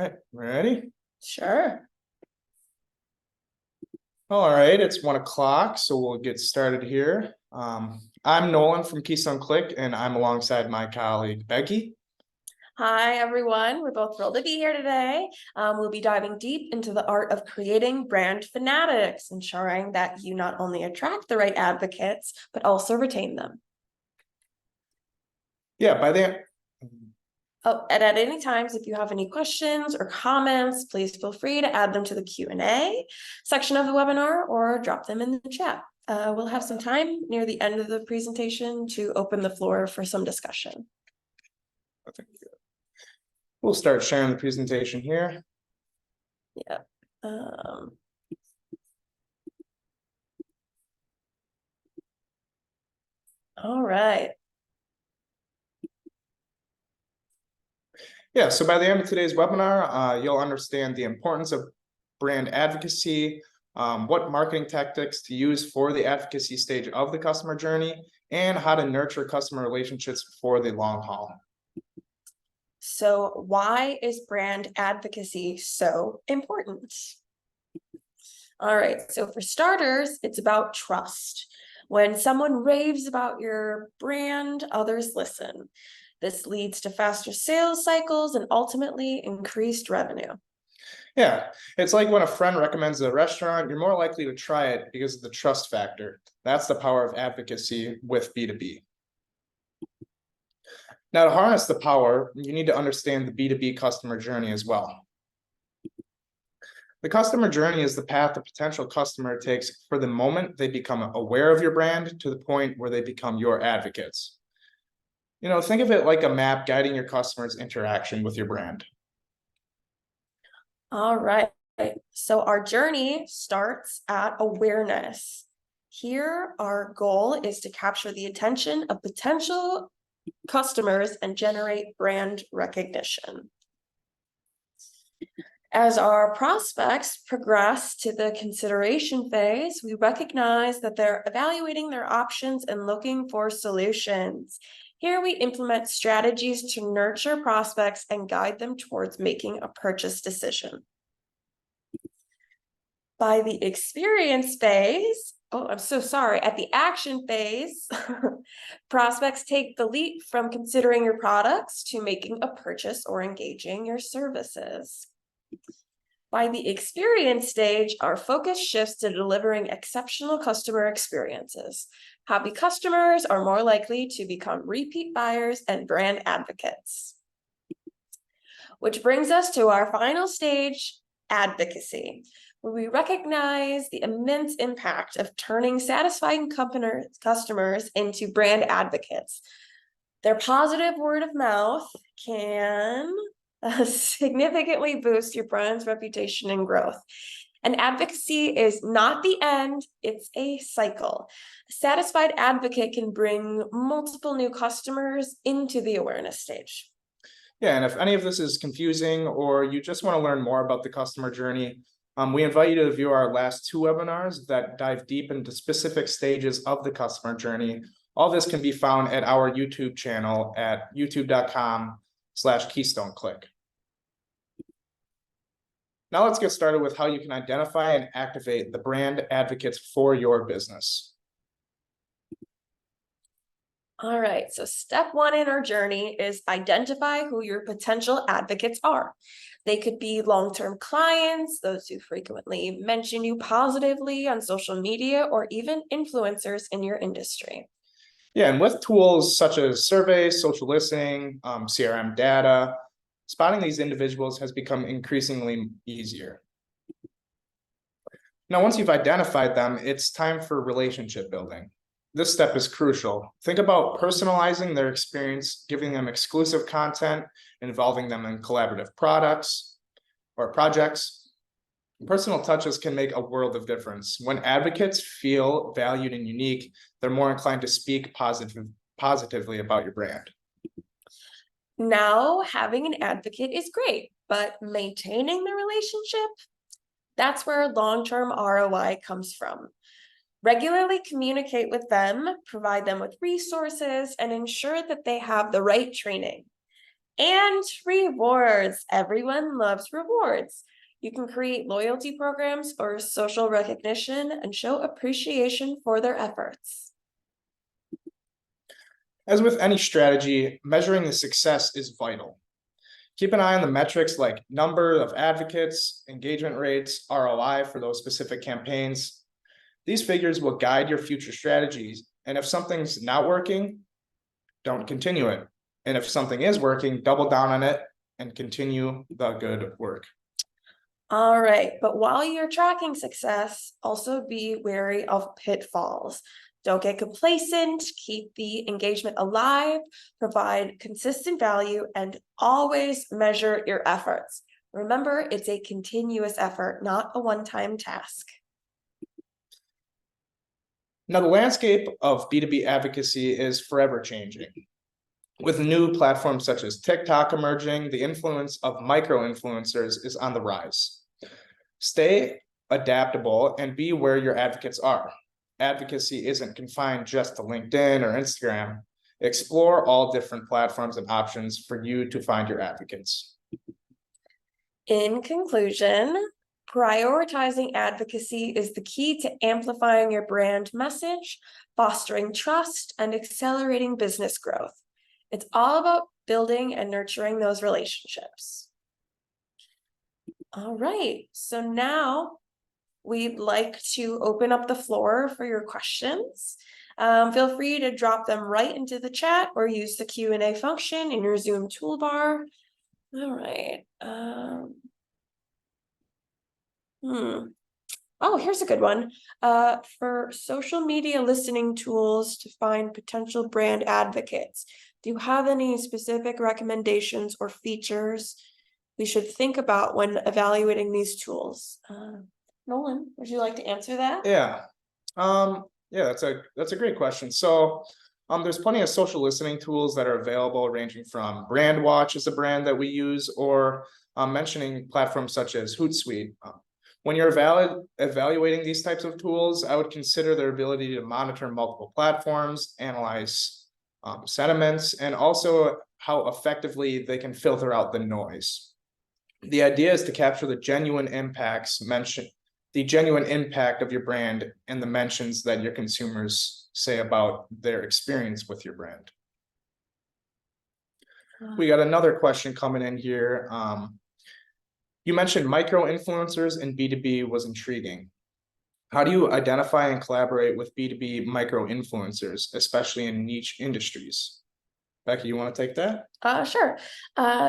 Right, ready? Sure. All right, it's 1 o'clock, so we'll get started here. I'm Nolan from Keystone Click, and I'm alongside my colleague Becky. Hi, everyone. We're both thrilled to be here today. We'll be diving deep into the art of creating brand fanatics, ensuring that you not only attract the right advocates, but also retain them. Yeah, by the Oh, and at any times, if you have any questions or comments, please feel free to add them to the Q&A section of the webinar or drop them in the chat. We'll have some time near the end of the presentation to open the floor for some discussion. we'll start sharing the presentation here. Yeah. All right. Yeah, so by the end of today's webinar, you'll understand the importance of brand advocacy, what marketing tactics to use for the advocacy stage of the customer journey, and how to nurture customer relationships for the long haul. So why is brand advocacy so important? All right, so for starters, it's about trust. When someone raves about your brand, others listen. This leads to faster sales cycles and ultimately increased revenue. Yeah, it's like when a friend recommends a restaurant, you're more likely to try it because of the trust factor. That's the power of advocacy with B2B. Now, to harness the power, you need to understand the B2B customer journey as well. The customer journey is the path a potential customer takes for the moment they become aware of your brand to the point where they become your advocates. Think of it like a map guiding your customer's interaction with your brand. All right, so our journey starts at awareness. Here, our goal is to capture the attention of potential customers and generate brand recognition. As our prospects progress to the consideration phase, we recognize that they're evaluating their options and looking for solutions. Here we implement strategies to nurture prospects and guide them towards making a purchase decision. By the experience phase, at the action phase, prospects take the leap from considering your products to making a purchase or engaging your services. By the experience stage, our focus shifts to delivering exceptional customer experiences. Happy customers are more likely to become repeat buyers and brand advocates. Which brings us to our final stage, advocacy, where we recognize the immense impact of turning satisfying customers into brand advocates. Their positive word of mouth can significantly boost your brand's reputation and growth. And advocacy is not the end, it's a cycle. A satisfied advocate can bring multiple new customers into the awareness stage. Yeah, and if any of this is confusing or you just want to learn more about the customer journey, we invite you to view our last 2 webinars that dive deep into specific stages of the customer journey. All this can be found at our YouTube channel at youtube.com/KeystoneClick. Now let's get started with how you can identify and activate the brand advocates for your business. All right, so step 1 in our journey is identify who your potential advocates are. They could be long-term clients, those who frequently mention you positively on social media, or even influencers in your industry. Yeah, and with tools such as surveys, social listening, CRM data, spotting these individuals has become increasingly easier. Now, once you've identified them, it's time for relationship building. This step is crucial. Think about personalizing their experience, giving them exclusive content, involving them in collaborative products or projects. Personal touches can make a world of difference. When advocates feel valued and unique, they're more inclined to speak positively about your brand. Now, having an advocate is great, but maintaining the relationship, that's where long-term ROI comes from. Regularly communicate with them, provide them with resources, and ensure that they have the right training. And rewards. Everyone loves rewards. You can create loyalty programs or social recognition and show appreciation for their efforts. As with any strategy, measuring the success is vital. Keep an eye on the metrics like number of advocates, engagement rates, ROI for those specific campaigns. These figures will guide your future strategies, and if something's not working, don't continue it. And if something is working, double down on it and continue the good work. All right, but while you're tracking success, also be wary of pitfalls. Don't get complacent, keep the engagement alive, provide consistent value, and always measure your efforts. Remember, it's a continuous effort, not a one-time task. Now, the landscape of B2B advocacy is forever changing. With new platforms such as TikTok emerging, the influence of micro-influencers is on the rise. Stay adaptable and be where your advocates are. Advocacy isn't confined just to LinkedIn or Instagram. Explore all different platforms and options for you to find your advocates. In conclusion, prioritizing advocacy is the key to amplifying your brand message, fostering trust, and accelerating business growth. It's all about building and nurturing those relationships. All right, so now we'd like to open up the floor for your questions. Feel free to drop them right into the chat or use the Q&A function in your Zoom toolbar. All right. Oh, here's a good one. For social media listening tools to find potential brand advocates, do you have any specific recommendations or features we should think about when evaluating these tools? Nolan, would you like to answer that? Yeah. Yeah, that's a great question. So there's plenty of social listening tools that are available, ranging from Brandwatch is a brand that we use, or mentioning platforms such as Hootsuite. When you're evaluating these types of tools, I would consider their ability to monitor multiple platforms, analyze sentiments, and also how effectively they can filter out the noise. The idea is to capture the genuine impact of your brand and the mentions that your consumers say about their experience with your brand. We got another question coming in here. You mentioned micro-influencers in B2B was intriguing. How do you identify and collaborate with B2B micro-influencers, especially in niche industries? Becky, you want to take that? Sure.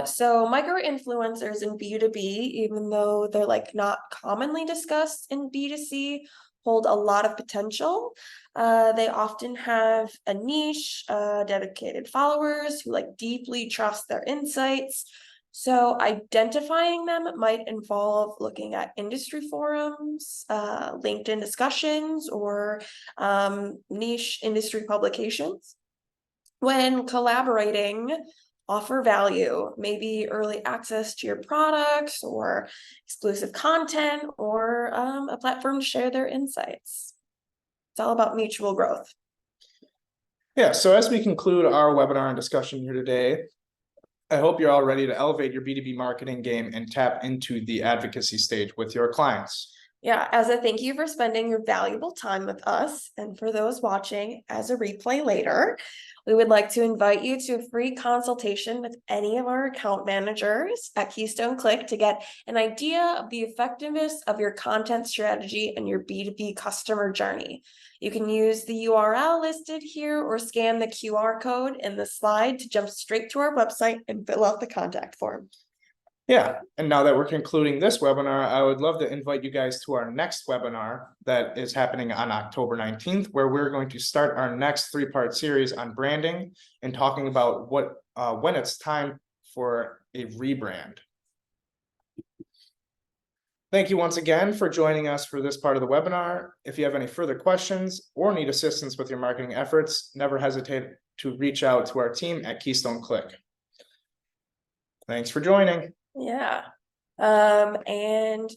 So micro-influencers in B2B, even though they're not commonly discussed in B2C, hold a lot of potential. They often have a niche, dedicated followers who deeply trust their insights. So identifying them might involve looking at industry forums, LinkedIn discussions, or niche industry publications. When collaborating, offer value, maybe early access to your products or exclusive content or a platform to share their insights. It's all about mutual growth. Yeah, so as we conclude our webinar and discussion here today, I hope you're all ready to elevate your B2B marketing game and tap into the advocacy stage with your clients. Yeah, as a thank you for spending your valuable time with us, and for those watching as a replay later, we would like to invite you to a free consultation with any of our account managers at Keystone Click to get an idea of the effectiveness of your content strategy and your B2B customer journey. You can use the URL listed here or scan the QR code in the slide to jump straight to our website and fill out the contact form. Yeah, and now that we're concluding this webinar, I would love to invite you guys to our next webinar that is happening on October 19th, where we're going to start our next 3-part series on branding and talking about when it's time for a rebrand. Thank you once again for joining us for this part of the webinar. If you have any further questions or need assistance with your marketing efforts, never hesitate to reach out to our team at Keystone Click. Thanks for joining. Yeah. And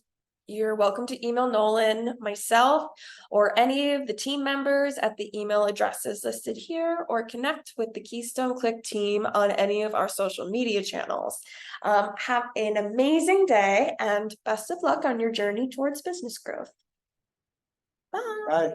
You're welcome to email Nolan, myself, or any of the team members at the email addresses listed here, or connect with the Keystone Click team on any of our social media channels. Have an amazing day and best of luck on your journey towards business growth. Bye. Bye.